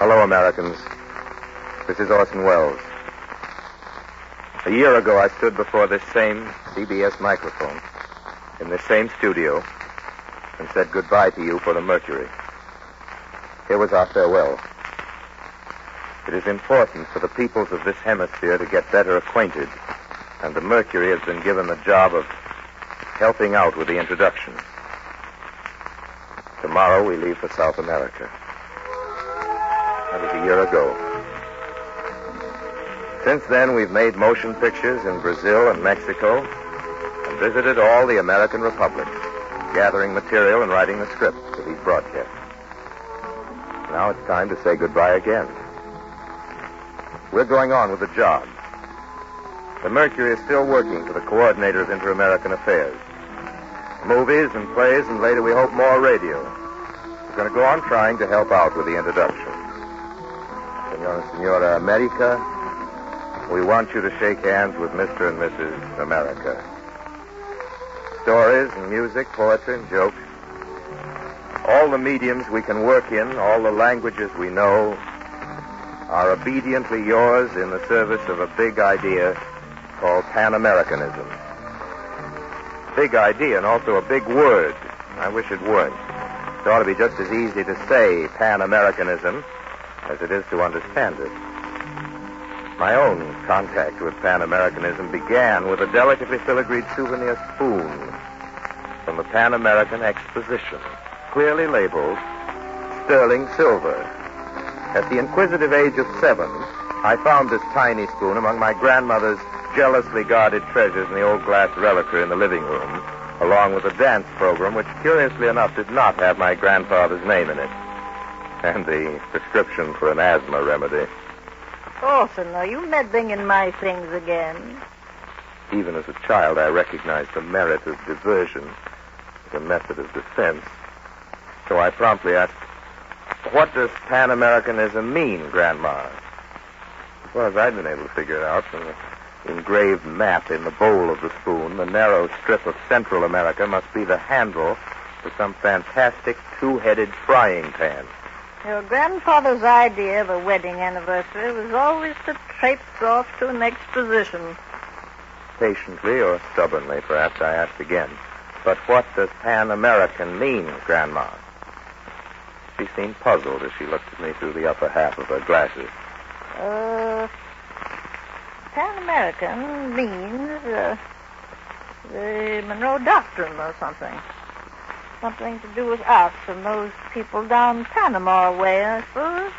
Hello, Americans. This is Orson Welles. A year ago, I stood before this same CBS microphone in this same studio and said goodbye to you for the Mercury. Here was our farewell. It is important for the peoples of this hemisphere to get better acquainted, and the Mercury has been given the job of helping out with the introduction. Tomorrow, we leave for South America. That was a year ago. Since then, we've made motion pictures in Brazil and Mexico and visited all the American republics, gathering material and writing the script for these broadcasts. Now it's time to say goodbye again. We're going on with the job. The Mercury is still working for the coordinator of Inter-American Affairs. Movies and plays, and later we hope more radio. We're going to go on trying to help out with the introduction. Senor and Senora America, we want you to shake hands with Mr. and Mrs. America. Stories and music, poetry and jokes. All the mediums we can work in, all the languages we know, are obediently yours in the service of a big idea called Pan-Americanism. Big idea and also a big word. I wish it weren't. It ought to be just as easy to say Pan-Americanism as it is to understand it. My own contact with Pan-Americanism began with a delicately filigreed souvenir spoon from the Pan American Exposition, clearly labeled sterling silver. At the inquisitive age of 7, I found this tiny spoon among my grandmother's jealously guarded treasures in the old glass reliquary in the living room, along with a dance program which, curiously enough, did not have my grandfather's name in it, and the prescription for an asthma remedy. Orson, are you meddling in my things again? Even as a child, I recognized the merit of diversion as a method of defense. So I promptly asked, what does Pan-Americanism mean, Grandma? As far as I'd been able to figure it out from the engraved map in the bowl of the spoon, the narrow strip of Central America must be the handle for some fantastic two-headed frying pan. Your grandfather's idea of a wedding anniversary was always to traipse off to an exposition. Patiently or stubbornly, perhaps, I asked again. But what does Pan-American mean, Grandma? She seemed puzzled as she looked at me through the upper half of her glasses. Pan-American means the Monroe Doctrine or something. Something to do with us and those people down Panama way, I suppose.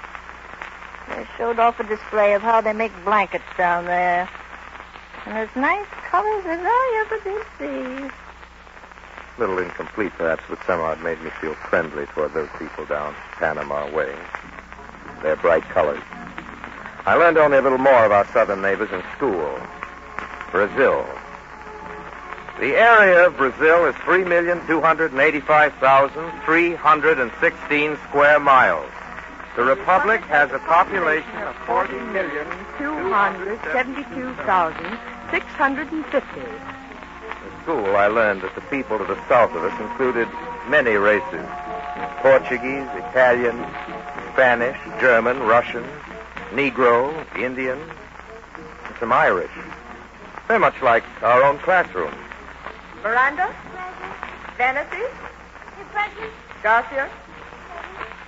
They showed off a display of how they make blankets down there. And as nice colors as I ever did see. A little incomplete, perhaps, but somehow it made me feel friendly toward those people down Panama way. Their bright colors. I learned only a little more of our southern neighbors in school. Brazil. The area of Brazil is 3,285,316 square miles. The republic has a population of 40,272,650. In school, I learned that the people to the south of us included many races. Portuguese, Italian, Spanish, German, Russian, Negro, Indian, and some Irish. Very much like our own classroom. Miranda? Vanity? Garcia?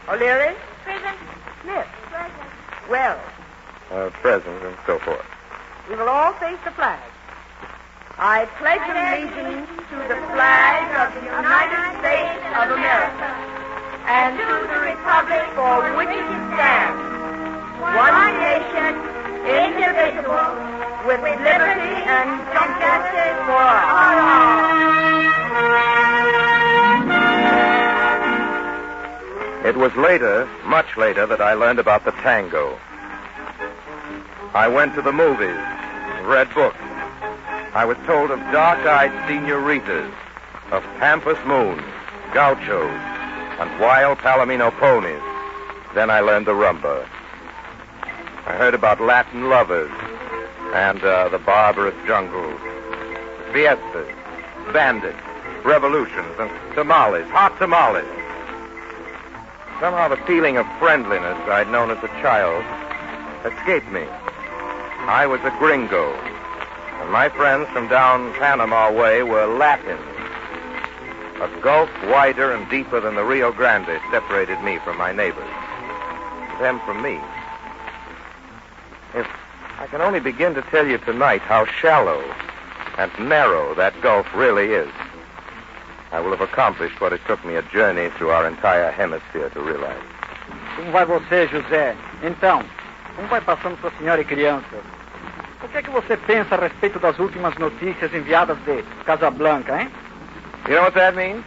O'Leary? Present. Smith? Present. Well, Present and so forth. we will all face the flag. I pledge allegiance to the flag of the United States of America and to the republic for which it stands, one nation, indivisible, with liberty and justice for all. It was later, much later, that I learned about the tango. I went to the movies, read books. I was told of dark-eyed senoritas, of pampas moons, gauchos, and wild palomino ponies. Then I learned the rumba. I heard about Latin lovers and the barbarous jungles, fiestas, bandits, revolutions, and tamales, hot tamales. Somehow the feeling of friendliness I'd known as a child escaped me. I was a gringo, and my friends from down Panama way were Latins. A gulf wider and deeper than the Rio Grande separated me from my neighbors, them from me. If I can only begin to tell you tonight how shallow and narrow that gulf really is, I will have accomplished what it took me a journey through our entire hemisphere to realize. Como vai você, José? Então, como vai passando sua senhora e crianças? O que é que você pensa a respeito das últimas notícias enviadas de Casablanca, hein? You know what that means?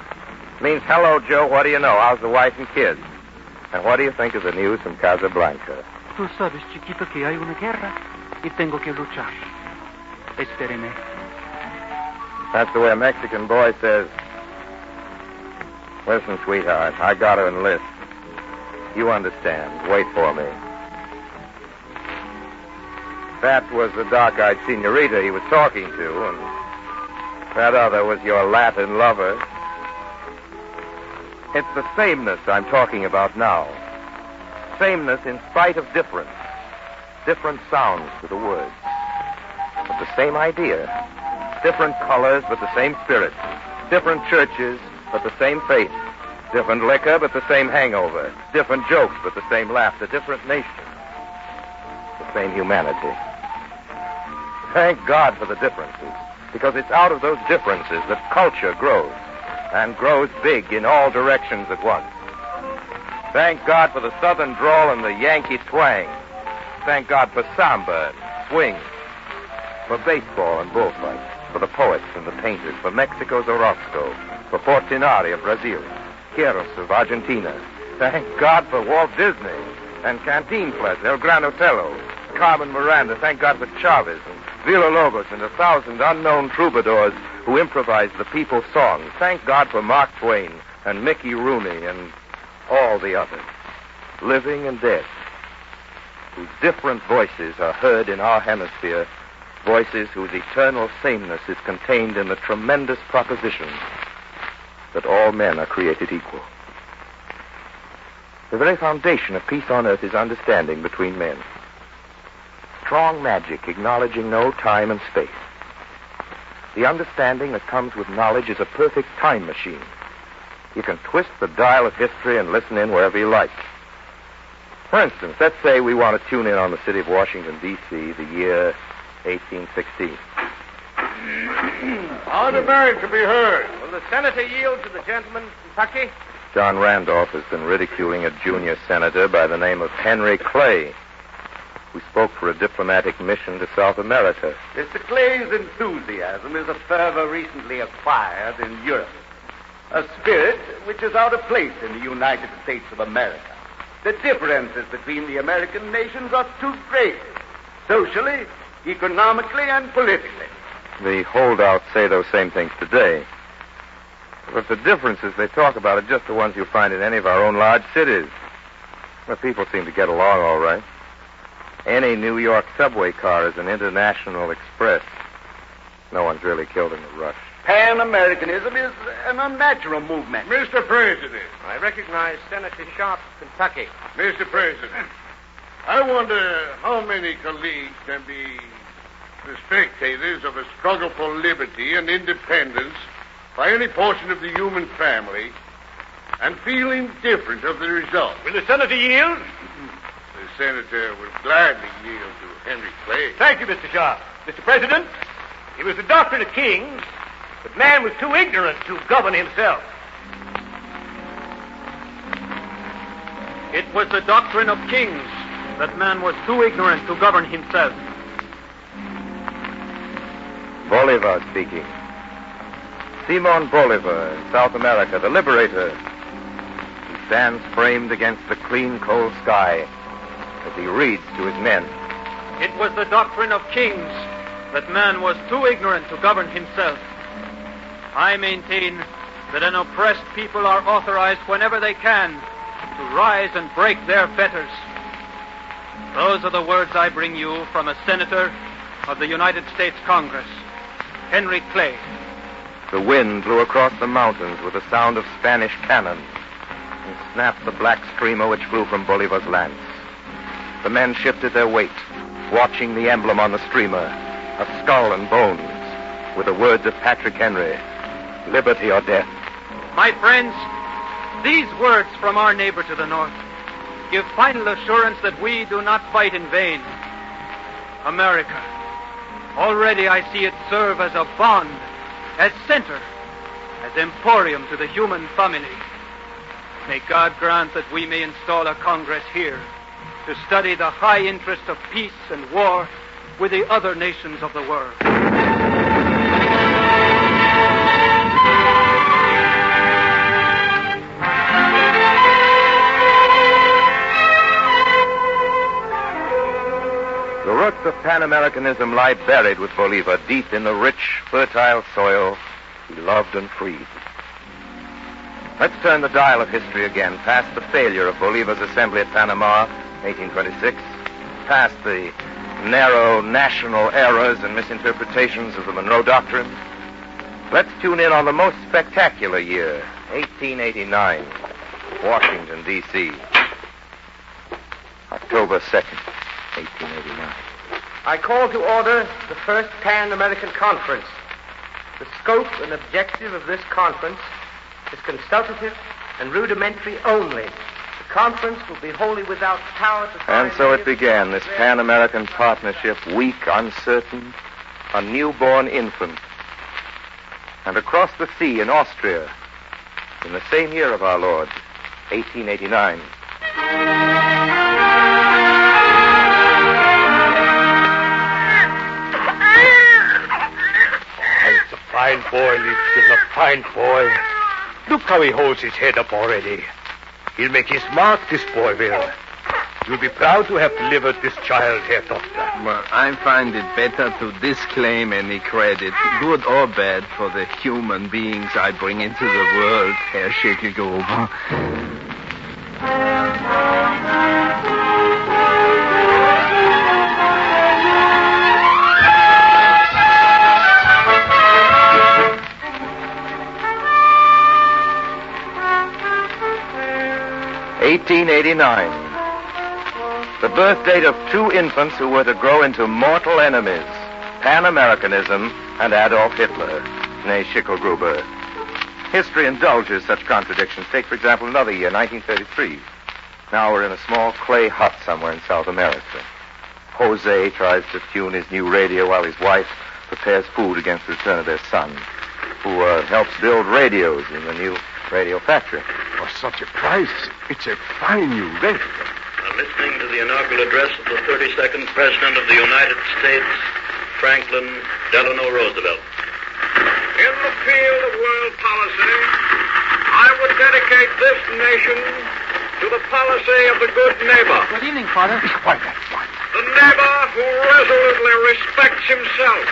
It means, hello, Joe, what do you know? How's the wife and kids? And what do you think of the news from Casablanca? Tú sabes, chiquito, que hay una guerra y tengo que luchar. Espéreme. That's the way a Mexican boy says, listen, sweetheart, I got to enlist. You understand. Wait for me. That was the dark-eyed senorita he was talking to, and that other was your Latin lover. It's the sameness I'm talking about now. Sameness in spite of difference. Different sounds to the words. But the same idea. Different colors, but the same spirit. Different churches, but the same faith. Different liquor, but the same hangover. Different jokes, but the same laughter. Different nations. The same humanity. Thank God for the differences, because it's out of those differences that culture grows, and grows big in all directions at once. Thank God for the southern drawl and the Yankee twang. Thank God for samba and swing, for baseball and bullfights, for the poets and the painters, for Mexico's Orozco, for Portinari of Brazil, Queiroz of Argentina. Thank God for Walt Disney and Cantinflas, El Gran Otelo, Carmen Miranda. Thank God for Chavez and Villalobos and 1,000 unknown troubadours who improvised the people's songs. Thank God for Mark Twain and Mickey Rooney and all the others, living and dead, whose different voices are heard in our hemisphere, voices whose eternal sameness is contained in the tremendous proposition that all men are created equal. The very foundation of peace on earth is understanding between men. Strong magic acknowledging no time and space. The understanding that comes with knowledge is a perfect time machine. You can twist the dial of history and listen in wherever you like. For instance, let's say we want to tune in on the city of Washington, D.C., the year 1816. On America be heard. Will the senator yield to the gentleman from Kentucky? John Randolph has been ridiculing a junior senator by the name of Henry Clay, who spoke for a diplomatic mission to South America. Mr. Clay's enthusiasm is a fervor recently acquired in Europe. A spirit which is out of place in the United States of America. The differences between the American nations are too great, socially, economically, and politically. The holdouts say those same things today. But the differences they talk about are just the ones you'll find in any of our own large cities. The people seem to get along all right. Any New York subway car is an international express. No one's really killed in the rush. Pan-Americanism is an unnatural movement. Mr. President. I recognize Senator Sharp of Kentucky. Mr. President, I wonder how many colleagues can be the spectators of a struggle for liberty and independence by any portion of the human family and feel indifferent of the result. Will the senator yield? The senator will gladly yield to Henry Clay. Thank you, Mr. Sharp. Mr. President, it was the doctrine of kings, but man was too ignorant to govern himself. It was the doctrine of kings that man was too ignorant to govern himself. Bolivar speaking. Simon Bolivar, in South America, the liberator. He stands framed against the clean, cold sky as he reads to his men. It was the doctrine of kings that man was too ignorant to govern himself. I maintain that an oppressed people are authorized whenever they can to rise and break their fetters. Those are the words I bring you from a senator of the United States Congress, Henry Clay. The wind blew across the mountains with the sound of Spanish cannon. and snapped the black streamer which flew from Bolivar's lance. The men shifted their weight, watching the emblem on the streamer, a skull and bones, with the words of Patrick Henry, liberty or death. My friends, these words from our neighbor to the north give final assurance that we do not fight in vain. America, already I see it serve as a bond, as center, as emporium to the human family. May God grant that we may install a Congress here to study the high interest of peace and war with the other nations of the world. The roots of Pan-Americanism lie buried with Bolivar deep in the rich, fertile soil he loved and freed. Let's turn the dial of history again, past the failure of Bolivar's assembly at Panama, 1826, past the narrow national errors and misinterpretations of the Monroe Doctrine. Let's tune in on the most spectacular year, 1889, Washington, D.C. October 2nd, 1889. I call to order the first Pan-American Conference. The scope and objective of this conference is consultative and rudimentary only. The conference will be wholly without power to... And so it began, this Pan-American partnership, weak, uncertain, a newborn infant. And across the sea in Austria, in the same year of our Lord, 1889... It's a fine boy, Liebchen, a fine boy. Look how he holds his head up already. He'll make his mark, this boy will. You'll be proud to have delivered this child, Herr Doctor. Well, I find it better to disclaim any credit, good or bad, for the human beings I bring into the world, Herr Schickelgruber. 1889. The birth date of two infants who were to grow into mortal enemies, Pan-Americanism and Adolf Hitler, née Schickelgruber. History indulges such contradictions. Take, for example, another year, 1933. Now we're in a small clay hut somewhere in South America. Jose tries to tune his new radio while his wife prepares food against the return of their son, who helps build radios in the new radio factory. For such a price, it's a fine new radio. I'm listening to the inaugural address of the 32nd President of the United States, Franklin Delano Roosevelt. In the field of world policy, I would dedicate this nation to the policy of the good neighbor. Good evening, Father. Quiet, quiet. The neighbor who resolutely respects himself,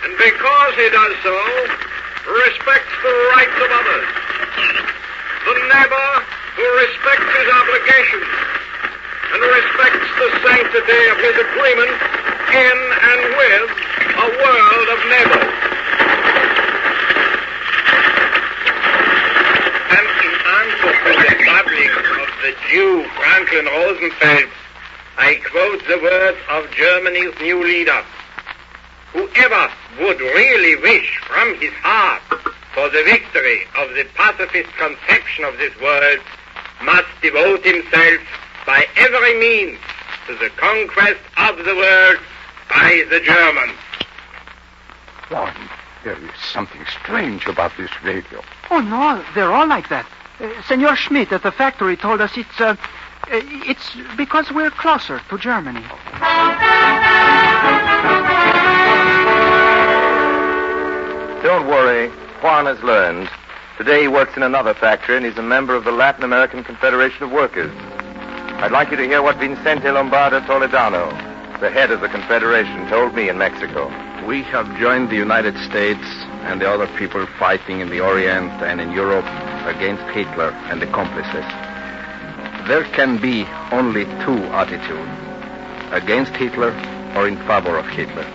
and because he does so, respects the rights of others. The neighbor who respects his obligations and respects the sanctity of his agreement in and with a world of neighbors. And in answer to the public of the Jew Franklin Roosevelt, I quote the words of Germany's new leader. Whoever would really wish from his heart for the victory of the pacifist conception of this world must devote himself by every means to the conquest of the world by the Germans. Warren, there is something strange about this radio. Oh, no, they're all like that. Senor Schmidt at the factory told us it's because we're closer to Germany. Don't worry, Juan has learned. Today he works in another factory and he's a member of the Latin American Confederation of Workers. I'd like you to hear what Vicente Lombardo Toledano, the head of the Confederation, told me in Mexico. We have joined the United States and the other people fighting in the Orient and in Europe against Hitler and accomplices. There can be only two attitudes, against Hitler or in favor of Hitler.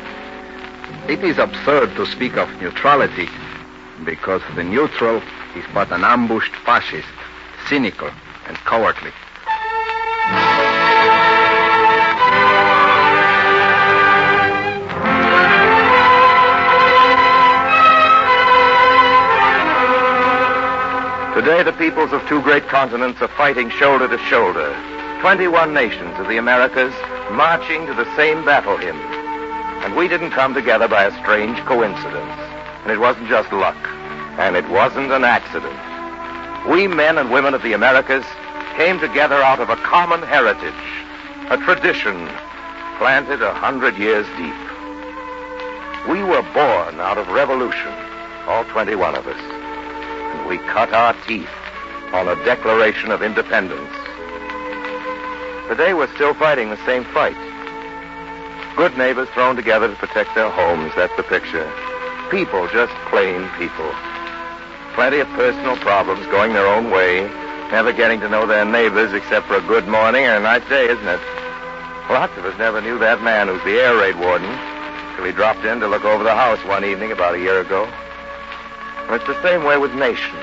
It is absurd to speak of neutrality because the neutral is but an ambushed fascist cynical and cowardly. Today, the peoples of two great continents are fighting shoulder to shoulder. 21 nations of the Americas marching to the same battle hymn. And we didn't come together by a strange coincidence. And it wasn't just luck. And it wasn't an accident. We men and women of the Americas came together out of a common heritage, a tradition planted 100 years deep. We were born out of revolution, all 21 of us. And we cut our teeth on a Declaration of Independence. Today we're still fighting the same fight. Good neighbors thrown together to protect their homes, that's the picture. People, just plain people. Plenty of personal problems, going their own way, never getting to know their neighbors except for a good morning and a nice day, isn't it? Lots of us never knew that man who's the air raid warden till he dropped in to look over the house one evening about a year ago. And it's the same way with nations.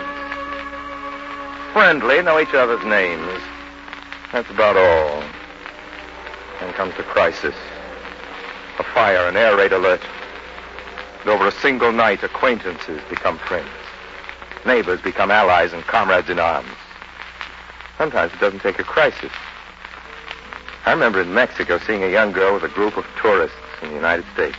Friendly, know each other's names. That's about all. Then comes the crisis. A fire, an air raid alert. And over a single night, acquaintances become friends. Neighbors become allies and comrades in arms. Sometimes it doesn't take a crisis. I remember in Mexico seeing a young girl with a group of tourists in the United States.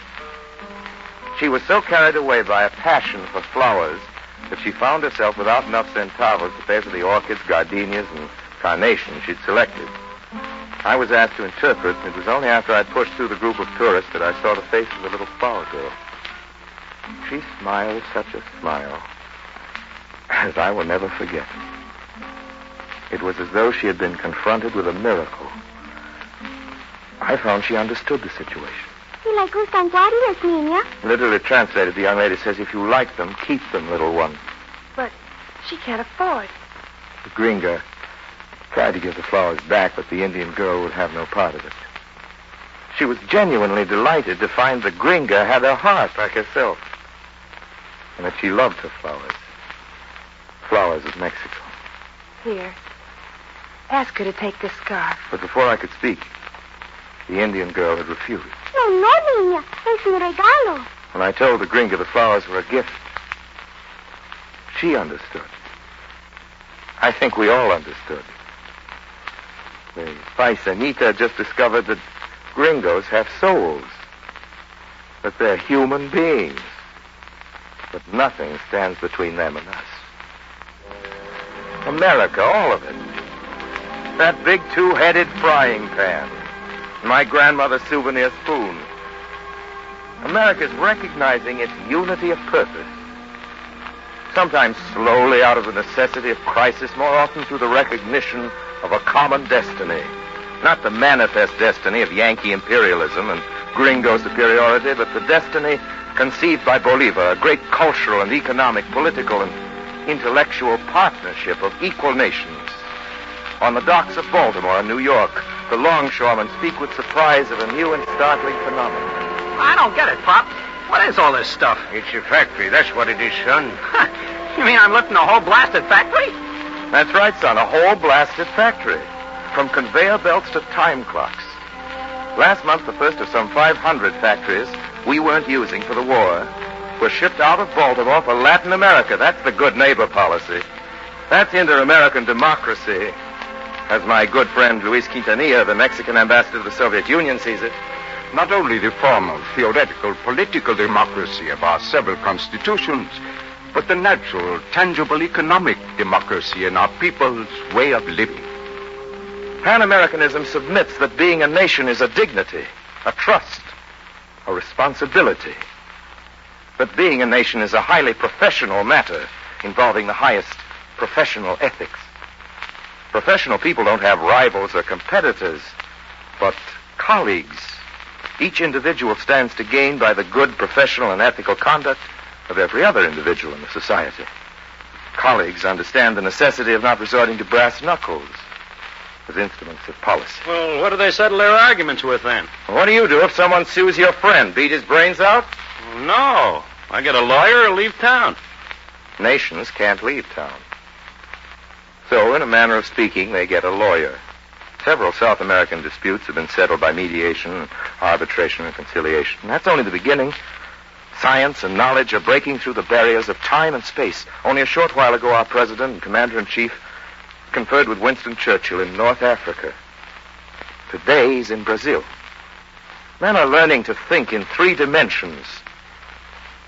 She was so carried away by a passion for flowers that she found herself without enough centavos to pay for the orchids, gardenias, and carnations she'd selected. I was asked to interpret, and it was only after I'd pushed through the group of tourists that I saw the face of the little flower girl. She smiled such a smile as I will never forget. It was as though she had been confronted with a miracle. I found she understood the situation. Si le gustan guarias, niña. Literally translated, the young lady says, if you like them, keep them, little one. But she can't afford. The gringa tried to give the flowers back, but the Indian girl would have no part of it. She was genuinely delighted to find the gringa had a heart like herself, and that she loved her flowers. Flowers of Mexico. Here. Ask her to take this scarf. But before I could speak, the Indian girl had refused. No, niña. Es un regalo. When I told the gringa the flowers were a gift, she understood. I think we all understood. The paisanita just discovered that gringos have souls, that they're human beings, but nothing stands between them and us. America, all of it. That big two-headed frying pan. My grandmother's souvenir spoon. America's recognizing its unity of purpose. Sometimes slowly out of the necessity of crisis, more often through the recognition of a common destiny. Not the manifest destiny of Yankee imperialism and gringo superiority, but the destiny conceived by Bolivar, a great cultural and economic, political and intellectual partnership of equal nations. On the docks of Baltimore and New York, the longshoremen speak with surprise of a new and startling phenomenon. I don't get it, Pop. What is all this stuff? It's a factory, that's what it is, son. You mean I'm lifting a whole blasted factory? That's right, son, a whole blasted factory. From conveyor belts to time clocks. Last month, the first of some 500 factories we weren't using for the war were shipped out of Baltimore for Latin America. That's the good neighbor policy. That's inter-American democracy, as my good friend Luis Quintanilla, the Mexican ambassador to the Soviet Union, sees it. Not only the formal, theoretical, political democracy of our several constitutions, but the natural, tangible economic democracy in our people's way of living. Pan-Americanism submits that being a nation is a dignity, a trust, a responsibility. That being a nation is a highly professional matter involving the highest professional ethics. Professional people don't have rivals or competitors, but colleagues. Each individual stands to gain by the good professional and ethical conduct of every other individual in the society. Colleagues understand the necessity of not resorting to brass knuckles as instruments of policy. Well, what do they settle their arguments with then? What do you do if someone sues your friend? Beat his brains out? No. I get a lawyer or leave town. Nations can't leave town. So, in a manner of speaking, they get a lawyer. Several South American disputes have been settled by mediation, arbitration, and conciliation. And that's only the beginning. Science and knowledge are breaking through the barriers of time and space. Only a short while ago, our president and commander-in-chief conferred with Winston Churchill in North Africa. Today, he's in Brazil. Men are learning to think in 3 dimensions.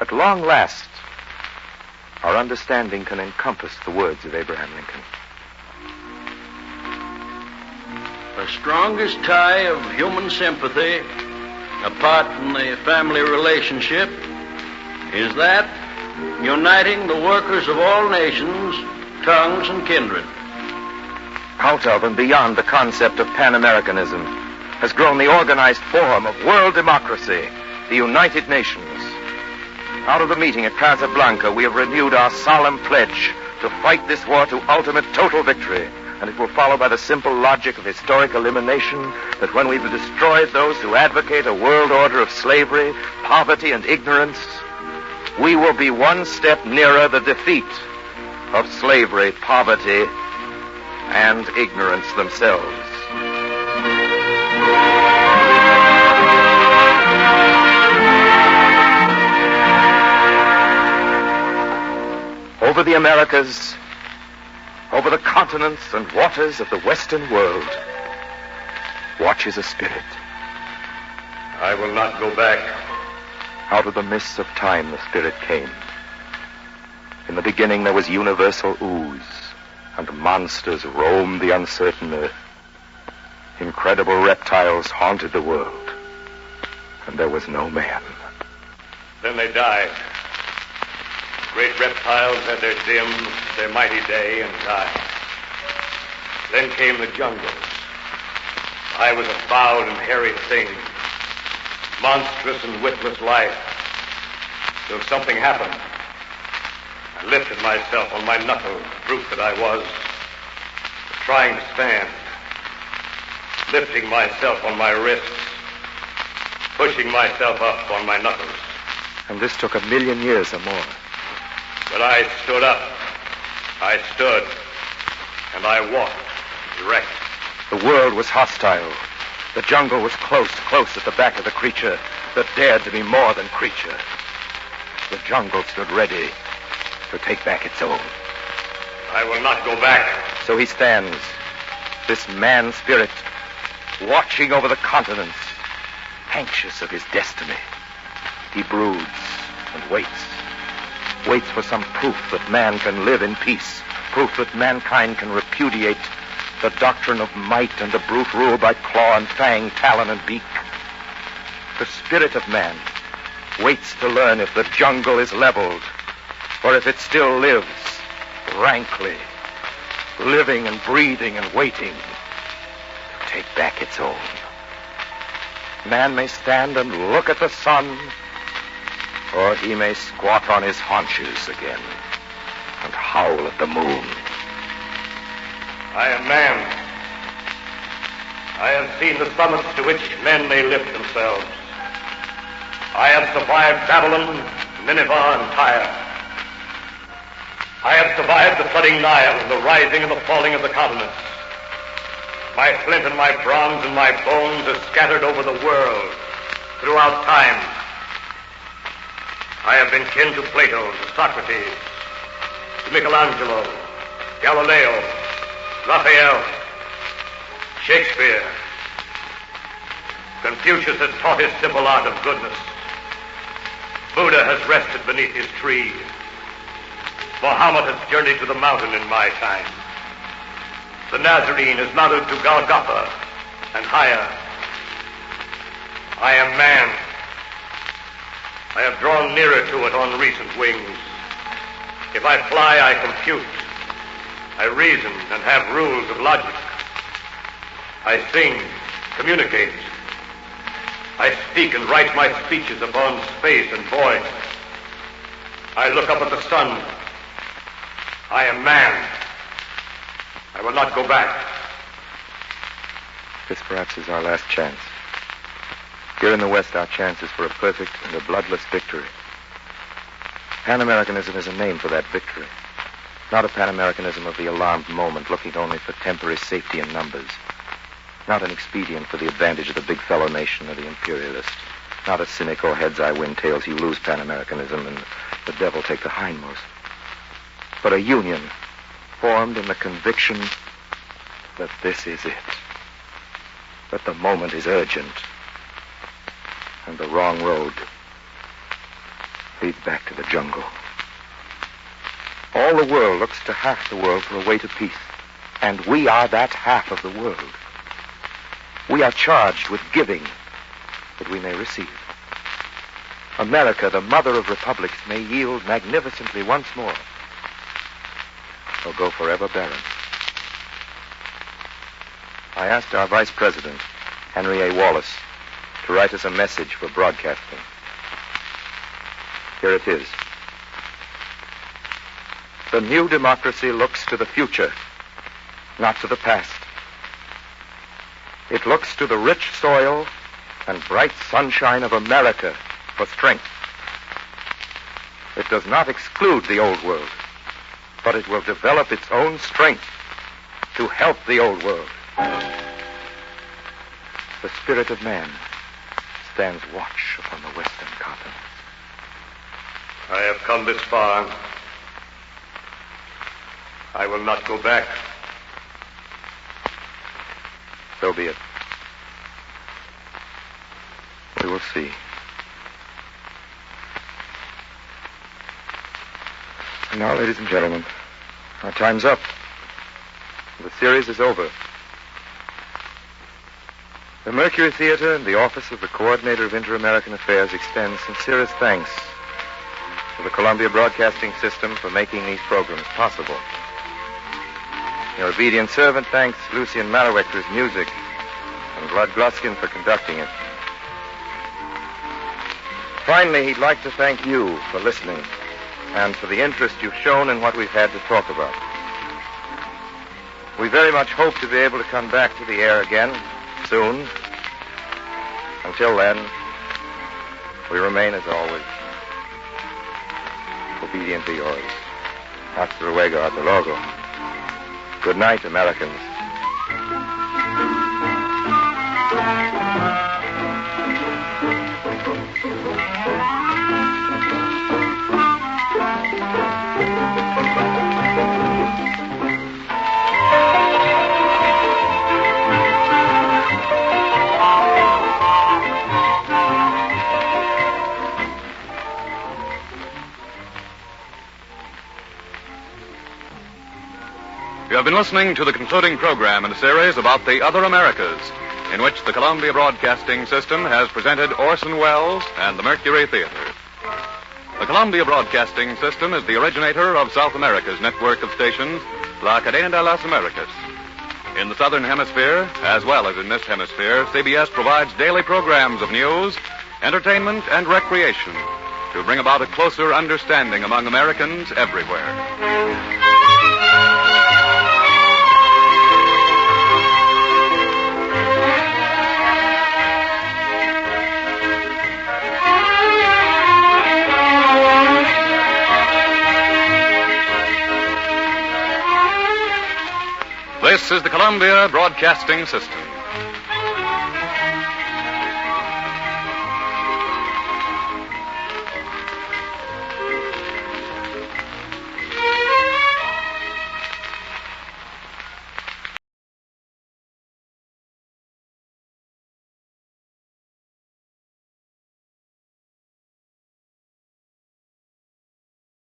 At long last, our understanding can encompass the words of Abraham Lincoln. The strongest tie of human sympathy, apart from the family relationship, is that uniting the workers of all nations, tongues, and kindred. Out of and beyond the concept of Pan-Americanism has grown the organized form of world democracy, the United Nations. Out of the meeting at Casablanca, we have renewed our solemn pledge to fight this war to ultimate total victory. And it will follow by the simple logic of historic elimination that when we've destroyed those who advocate a world order of slavery, poverty, and ignorance, we will be one step nearer the defeat of slavery, poverty, and ignorance themselves. Over the Americas, over the continents and waters of the Western world, watches a spirit. I will not go back. Out of the mists of time, the spirit came. In the beginning, there was universal ooze, and monsters roamed the uncertain earth. Incredible reptiles haunted the world, and there was no man. Then they died. Great reptiles had their dim, their mighty day, and died. Then came the jungles. I was a bowed and hairy thing, monstrous and witless life, till something happened. I lifted myself on my knuckles, brute that I was, trying to stand, lifting myself on my wrists, pushing myself up on my knuckles. And this took 1,000,000 years or more. But I stood up. I stood. And I walked erect. The world was hostile. The jungle was close at the back of the creature that dared to be more than creature. The jungle stood ready to take back its own. I will not go back. So he stands, this man spirit, watching over the continents, anxious of his destiny. He broods and waits for some proof that man can live in peace, proof that mankind can repudiate the doctrine of might and the brute rule by claw and fang, talon and beak. The spirit of man waits to learn if the jungle is leveled, or if it still lives rankly, living and breathing and waiting to take back its own. Man may stand and look at the sun, or he may squat on his haunches again and howl at the moon. I am man. I have seen the summits to which men may lift themselves. I have survived Babylon, Nineveh, and Tyre. I have survived the flooding Nile and the rising and the falling of the continents. My flint and my bronze and my bones are scattered over the world throughout time. I have been kin to Plato, to Socrates, to Michelangelo, Galileo, Raphael, Shakespeare. Confucius has taught his simple art of goodness. Buddha has rested beneath his tree. Muhammad has journeyed to the mountain in my time. The Nazarene has mounted to Golgotha and higher. I am man. I have drawn nearer to it on recent wings. If I fly, I compute. I reason and have rules of logic. I sing, communicate. I speak and write my speeches upon space and void. I look up at the sun. I am man. I will not go back. This perhaps is our last chance. Here in the West, our chance is for a perfect and a bloodless victory. Pan-Americanism is a name for that victory. Not a Pan-Americanism of the alarmed moment, looking only for temporary safety in numbers. Not an expedient for the advantage of the big fellow nation or the imperialist. Not a cynical heads-I-win, tails-you-lose Pan-Americanism and the devil take the hindmost. But a union formed in the conviction that this is it. That the moment is urgent. And the wrong road leads back to the jungle. All the world looks to half the world for a way to peace. And we are that half of the world. We are charged with giving that we may receive. America, the mother of republics, may yield magnificently once more, or go forever barren. I asked our Vice President, Henry A. Wallace, to write us a message for broadcasting. Here it is. The new democracy looks to the future, not to the past. It looks to the rich soil and bright sunshine of America for strength. It does not exclude the old world, but it will develop its own strength to help the old world. The spirit of man stands watch upon the western continent. I have come this far. I will not go back. So be it. We will see. And now, ladies and gentlemen, our time's up. The series is over. The Mercury Theater and the Office of the Coordinator of Inter-American Affairs extends sincerest thanks to the Columbia Broadcasting System for making these programs possible. Your obedient servant thanks Lucien Marowek for his music and Vlad Gluskin for conducting it. Finally, he'd like to thank you for listening and for the interest you've shown in what we've had to talk about. We very much hope to be able to come back to the air again soon. Until then, we remain, as always, obediently yours. Hasta luego, hasta luego. Good night, Americans. You have been listening to the concluding program in a series about the Other Americas, in which the Columbia Broadcasting System has presented Orson Welles and the Mercury Theater. The Columbia Broadcasting System is the originator of South America's network of stations, La Cadena de las Americas. In the Southern Hemisphere, as well as in this hemisphere, CBS provides daily programs of news, entertainment, and recreation to bring about a closer understanding among Americans everywhere. This is the Columbia Broadcasting System.